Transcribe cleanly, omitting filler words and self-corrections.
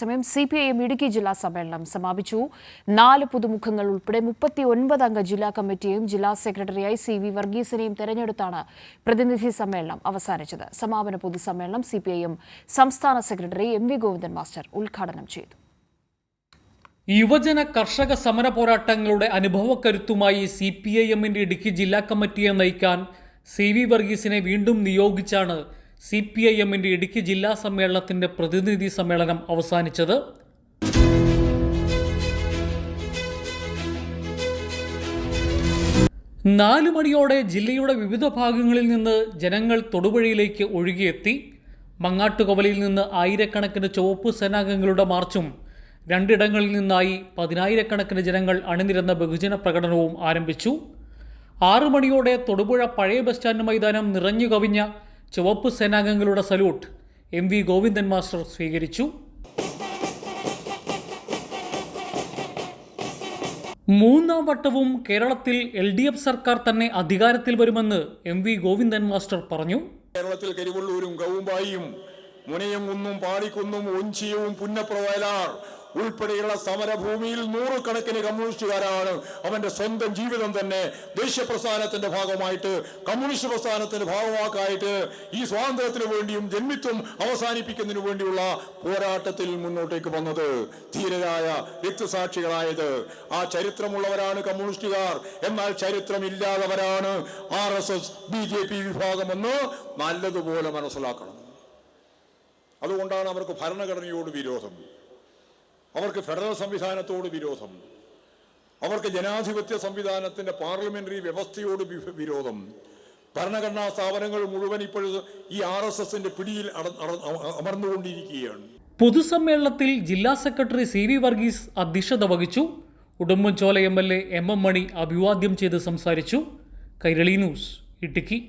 സമയം CPIM ഇടുക്കി ജില്ലാ സമ്മേളനം സമാപിച്ചു. 4 പുതുമുഖങ്ങൾ ഉൾപ്പെടെ 39 അംഗ ജില്ലാ കമ്മിറ്റിയും ജില്ലാ സെക്രട്ടറിയായി CV വർഗീസിനെയും തെരഞ്ഞെടുത്താണ് പ്രതിനിധി സമ്മേളനം അവസാനിച്ചത്. സമാപന പൊതുസമ്മേളനം CPIM സംസ്ഥാന സെക്രട്ടറി MV ഗോവിന്ദൻ മാസ്റ്റർ ഉദ്ഘാടനം ചെയ്തു. യുവജന കർഷക സമര പോരാട്ടങ്ങളുടെ അനുഭവക്കരുത്തുമായി CPIMന്റെ ഇടുക്കി ജില്ലാ കമ്മിറ്റിയെ നയിക്കാൻ CV വർഗീസിനെ വീണ്ടും നിയോഗിച്ചാണ് CPIMന്റെ ഇടുക്കി ജില്ലാ സമ്മേളനത്തിന്റെ പ്രതിനിധി സമ്മേളനം അവസാനിച്ചത്. നാല് മണിയോടെ ജില്ലയുടെ വിവിധ ഭാഗങ്ങളിൽ നിന്ന് ജനങ്ങൾ തൊടുപുഴയിലേക്ക് ഒഴുകിയെത്തി. മങ്ങാട്ടുകവലയിൽ നിന്ന് ആയിരക്കണക്കിന് ചുവപ്പ് സേനാംഗങ്ങളുടെ മാർച്ചും രണ്ടിടങ്ങളിൽ നിന്നായി 10,000-കണക്കിന് ജനങ്ങൾ അണിനിരന്ന ബഹുജന പ്രകടനവും ആരംഭിച്ചു. 6 മണിയോടെ തൊടുപുഴ പഴയ ബസ് സ്റ്റാൻഡ് മൈതാനം നിറഞ്ഞു കവിഞ്ഞ ചുവപ്പ് സേനാംഗങ്ങളുടെ സല്യൂട്ട് MV ഗോവിന്ദൻ മാസ്റ്റർ സ്വീകരിച്ചു. 3ാം വട്ടവും കേരളത്തിൽ LDF സർക്കാർ തന്നെ അധികാരത്തിൽ വരുമെന്ന് MV ഗോവിന്ദൻ മാസ്റ്റർ പറഞ്ഞു. കേരളത്തിൽ കരിവള്ളൂരും ഗൗമ്പായും മുനയും കുന്നും പാടിക്കുന്നും ഒഞ്ചിയവും പുന്നപ്രവയലാർ ഉൾപ്പെടെയുള്ള സമരഭൂമിയിൽ നൂറുകണക്കിന് കമ്മ്യൂണിസ്റ്റുകാരാണ് അവന്റെ സ്വന്തം ജീവിതം തന്നെ ദേശീയ പ്രസ്ഥാനത്തിന്റെ ഭാഗമായിട്ട് കമ്മ്യൂണിസ്റ്റ് പ്രസ്ഥാനത്തിന്റെ ഭാഗമാക്കായിട്ട് ഈ സ്വാതന്ത്ര്യത്തിന് വേണ്ടിയും ജന്മിത്വം അവസാനിപ്പിക്കുന്നതിനു വേണ്ടിയുള്ള പോരാട്ടത്തിൽ മുന്നോട്ടേക്ക് വന്നത്, ധീരരായ രക്തസാക്ഷികളായത്. ആ ചരിത്രമുള്ളവരാണ് കമ്മ്യൂണിസ്റ്റുകാർ. എന്നാൽ ചരിത്രമില്ലാത്തവരാണ് RSS BJP വിഭാഗമെന്ന് നല്ലതുപോലെ മനസ്സിലാക്കണം. അതുകൊണ്ടാണ് അവർക്ക് ഭരണഘടനയോട് വിരോധം, അവർക്ക് ഫെഡറൽ സംവിധാനത്തോട് വിരോധം, അവർക്ക് ജനാധിപത്യ സംവിധാനത്തിന്റെ പാർലമെന്ററി വ്യവസ്ഥയോട് വിരോധം. ഭരണഘടനാ സ്ഥാപനങ്ങൾ മുഴുവൻ ഇപ്പോഴും ഈ RSSന്റെ പിടിയിൽ അമർന്നുകൊണ്ടിരിക്കുകയാണ്. പൊതുസമ്മേളനത്തിൽ ജില്ലാ സെക്രട്ടറി CV വർഗീസ് അധ്യക്ഷത വഹിച്ചു. ഉടുമ്പൻചോല MLA MM മണി അഭിവാദ്യം ചെയ്ത് സംസാരിച്ചു. കൈരളി ന്യൂസ്, ഇടുക്കി.